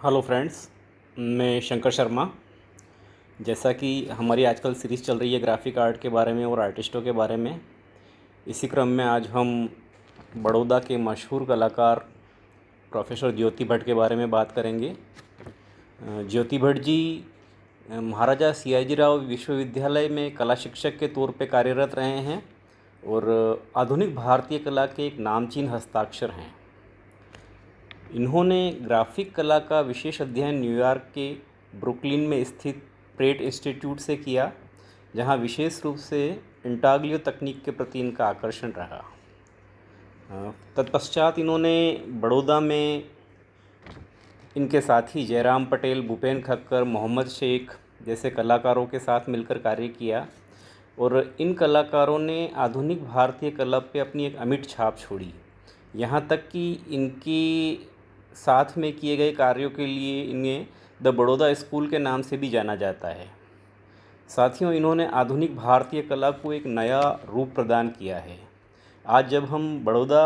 Hello friends, मैं शंकर शर्मा। जैसा कि हमारी आजकल सीरीज़ चल रही है ग्राफिक आर्ट के बारे में और आर्टिस्टों के बारे में, इसी क्रम में आज हम बड़ौदा के मशहूर कलाकार प्रोफेसर ज्योति भट्ट के बारे में बात करेंगे। ज्योति भट्ट जी महाराजा सियाजी राव विश्वविद्यालय में कला शिक्षक के तौर पे कार्यरत रहे हैं और आधुनिक भारतीय कला के एक नामचीन हस्ताक्षर हैं। इन्होंने ग्राफिक कला का विशेष अध्ययन न्यूयॉर्क के ब्रुकलिन में स्थित प्रेट इंस्टीट्यूट से किया, जहां विशेष रूप से इंटाग्लियो तकनीक के प्रति इनका आकर्षण रहा। तत्पश्चात इन्होंने बड़ौदा में इनके साथी जयराम पटेल, भूपेन खक्कर, मोहम्मद शेख जैसे कलाकारों के साथ मिलकर कार्य किया और इन कलाकारों ने आधुनिक भारतीय कला पे अपनी एक अमिट छाप छोड़ी। यहाँ तक कि इनकी साथ में किए गए कार्यों के लिए इन्हें द बड़ौदा स्कूल के नाम से भी जाना जाता है। साथियों, इन्होंने आधुनिक भारतीय कला को एक नया रूप प्रदान किया है। आज जब हम बड़ौदा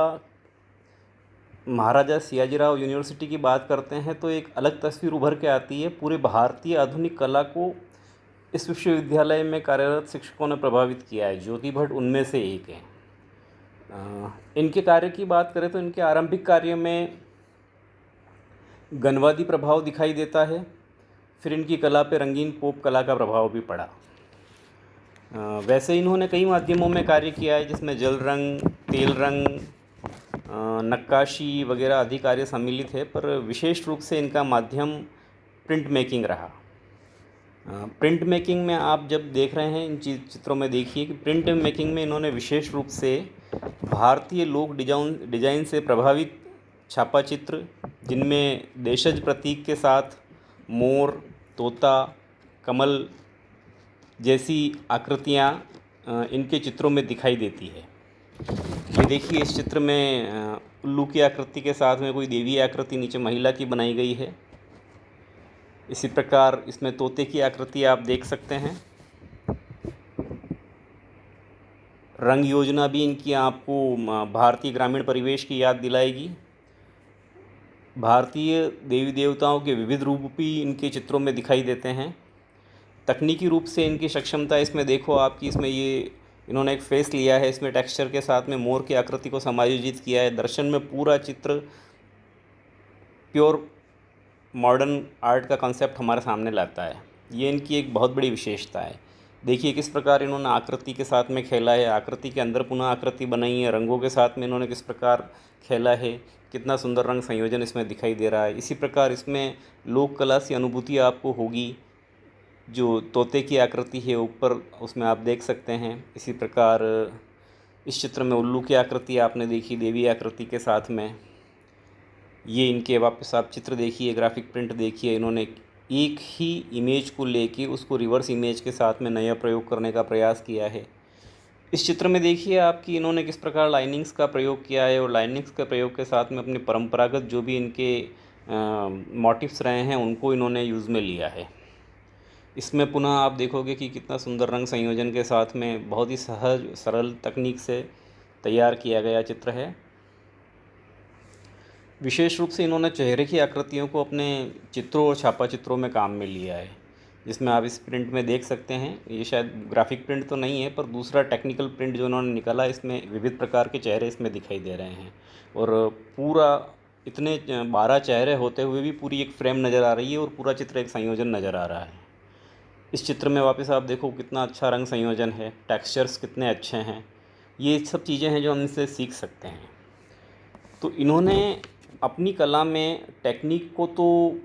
महाराजा सियाजीराव यूनिवर्सिटी की बात करते हैं तो एक अलग तस्वीर उभर के आती है। पूरे भारतीय आधुनिक कला को इस विश्वविद्यालय में कार्यरत शिक्षकों ने प्रभावित किया है। ज्योति भट्ट उनमें से एक हैं। इनके कार्य की बात करें तो इनके आरंभिक कार्य में गनवादी प्रभाव दिखाई देता है। फिर इनकी कला पे रंगीन पॉप कला का प्रभाव भी पड़ा। वैसे इन्होंने कई माध्यमों में कार्य किया है, जिसमें जल रंग, तेल रंग, नक्काशी वगैरह आदि कार्य सम्मिलित है, पर विशेष रूप से इनका माध्यम प्रिंट मेकिंग रहा। प्रिंट मेकिंग में आप जब देख रहे हैं इन चित्रों में, देखिए कि प्रिंट मेकिंग में इन्होंने विशेष रूप से भारतीय लोक डिजाइन से प्रभावित छापा चित्र, जिनमें देशज प्रतीक के साथ मोर, तोता, कमल जैसी आकृतियाँ इनके चित्रों में दिखाई देती है। ये देखिए, इस चित्र में उल्लू की आकृति के साथ में कोई देवी आकृति नीचे महिला की बनाई गई है। इसी प्रकार इसमें तोते की आकृति आप देख सकते हैं। रंग योजना भी इनकी आपको भारतीय ग्रामीण परिवेश की याद दिलाएगी। भारतीय देवी देवताओं के विविध रूप भी इनके चित्रों में दिखाई देते हैं। तकनीकी रूप से इनकी सक्षमता इसमें देखो आपकी, इसमें ये इन्होंने एक फेस लिया है, इसमें टेक्सचर के साथ में मोर की आकृति को समायोजित किया है। दर्शन में पूरा चित्र प्योर मॉडर्न आर्ट का कॉन्सेप्ट हमारे सामने लाता है। ये इनकी एक बहुत बड़ी विशेषता है। देखिए किस प्रकार इन्होंने आकृति के साथ में खेला है, आकृति के अंदर पुनः आकृति बनाई है, रंगों के साथ में इन्होंने किस प्रकार खेला है, कितना सुंदर रंग संयोजन इसमें दिखाई दे रहा है। इसी प्रकार इसमें लोक कला से अनुभूति आपको होगी। जो तोते की आकृति है ऊपर, उसमें आप देख सकते हैं। इसी प्रकार इस चित्र में उल्लू की आकृति आपने देखी देवी आकृति के साथ में। ये इनके वापस आप चित्र देखिए, ग्राफिक प्रिंट देखिए। इन्होंने एक ही इमेज को लेके उसको रिवर्स इमेज के साथ में नया प्रयोग करने का प्रयास किया है। इस चित्र में देखिए आपकी इन्होंने किस प्रकार लाइनिंग्स का प्रयोग किया है और लाइनिंग्स के प्रयोग के साथ में अपने परंपरागत जो भी इनके मोटिव्स रहे हैं उनको इन्होंने यूज़ में लिया है। इसमें पुनः आप देखोगे कि कितना सुंदर रंग संयोजन के साथ में बहुत ही सहज सरल तकनीक से तैयार किया गया चित्र है। विशेष रूप से इन्होंने चेहरे की आकृतियों को अपने चित्रों और छापा चित्रों में काम में लिया है, जिसमें आप इस प्रिंट में देख सकते हैं। ये शायद ग्राफिक प्रिंट तो नहीं है, पर दूसरा टेक्निकल प्रिंट जो इन्होंने निकाला, इसमें विविध प्रकार के चेहरे इसमें दिखाई दे रहे हैं। और पूरा इतने 12 चेहरे होते हुए भी पूरी एक फ्रेम नज़र आ रही है और पूरा चित्र एक संयोजन नज़र आ रहा है। इस चित्र में वापस आप देखो कितना अच्छा रंग संयोजन है, टेक्सचर्स कितने अच्छे हैं। ये सब चीज़ें हैं जो हम इनसे सीख सकते हैं। तो इन्होंने अपनी कला में टेक्निक को तो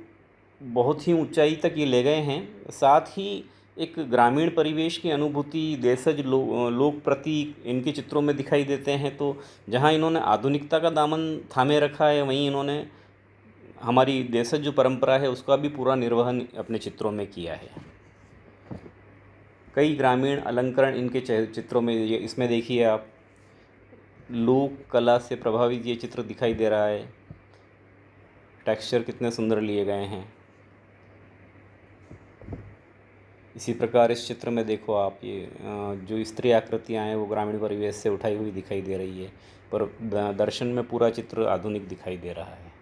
बहुत ही ऊंचाई तक ये ले गए हैं, साथ ही एक ग्रामीण परिवेश की अनुभूति, देशज लोक प्रतीक इनके चित्रों में दिखाई देते हैं। तो जहां इन्होंने आधुनिकता का दामन थामे रखा है, वहीं इन्होंने हमारी देशज जो परंपरा है उसका भी पूरा निर्वहन अपने चित्रों में किया है। कई ग्रामीण अलंकरण इनके चित्रों में, ये इसमें देखिए आप, लोक कला से प्रभावित ये चित्र दिखाई दे रहा है। टेक्सचर कितने सुंदर लिए गए हैं। इसी प्रकार इस चित्र में देखो आप, ये जो स्त्री आकृतियाँ हैं वो ग्रामीण परिवेश से उठाई हुई दिखाई दे रही है, पर दर्शन में पूरा चित्र आधुनिक दिखाई दे रहा है।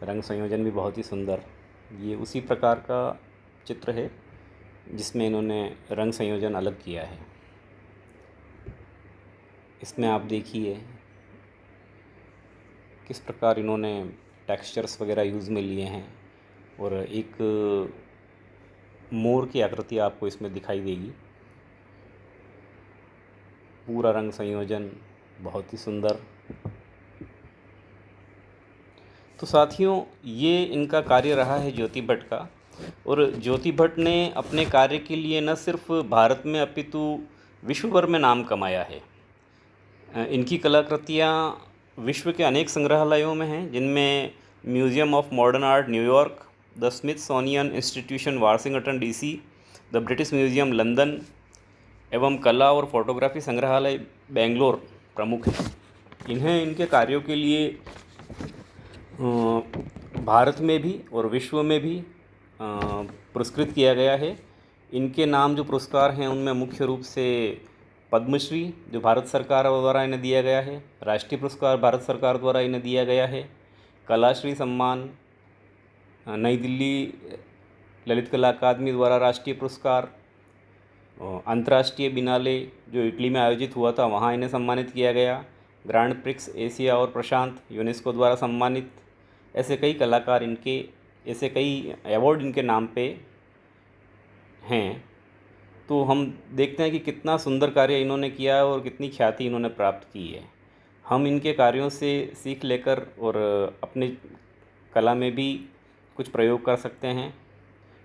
रंग संयोजन भी बहुत ही सुंदर। ये उसी प्रकार का चित्र है जिसमें इन्होंने रंग संयोजन अलग किया है। इसमें आप देखिए किस प्रकार इन्होंने टेक्सचर्स वगैरह यूज़ में लिए हैं, और एक मोर की आकृति आपको इसमें दिखाई देगी। पूरा रंग संयोजन बहुत ही सुंदर। तो साथियों, ये इनका कार्य रहा है ज्योति भट्ट का, और ज्योति भट्ट ने अपने कार्य के लिए न सिर्फ भारत में अपितु विश्व भर में नाम कमाया है। इनकी कलाकृतियाँ विश्व के अनेक संग्रहालयों में हैं, जिनमें museum of modern art New York, the Smithsonian institution Washington DC, the British museum London एवं कला और फोटोग्राफी संग्रहालय बेंगलोर प्रमुख हैं। इन्हें इनके कार्यों के लिए भारत में भी और विश्व में भी पुरस्कृत किया गया है। इनके नाम जो पुरस्कार हैं उनमें मुख्य रूप से पद्मश्री जो भारत सरकार द्वारा इन्हें दिया गया है, राष्ट्रीय पुरस्कार भारत सरकार द्वारा इन्हें दिया गया है, कलाश्री सम्मान, नई दिल्ली ललित कला अकादमी द्वारा राष्ट्रीय पुरस्कार, अंतर्राष्ट्रीय बिनाले जो इटली में आयोजित हुआ था वहाँ इन्हें सम्मानित किया गया, ग्रांड प्रिक्स एशिया और प्रशांत यूनेस्को द्वारा सम्मानित। ऐसे कई कलाकार इनके, ऐसे कई अवार्ड इनके नाम पे हैं। तो हम देखते हैं कि कितना सुंदर कार्य इन्होंने किया है और कितनी ख्याति इन्होंने प्राप्त की है। हम इनके कार्यों से सीख लेकर और अपने कला में भी कुछ प्रयोग कर सकते हैं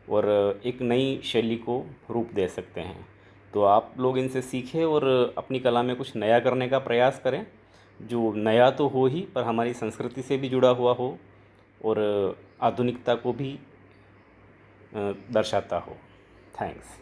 और एक नई शैली को रूप दे सकते हैं। तो आप लोग इनसे सीखें और अपनी कला में कुछ नया करने का प्रयास करें, जो नया तो हो ही पर हमारी संस्कृति से भी जुड़ा हुआ हो और आधुनिकता को भी दर्शाता हो। थैंक्स।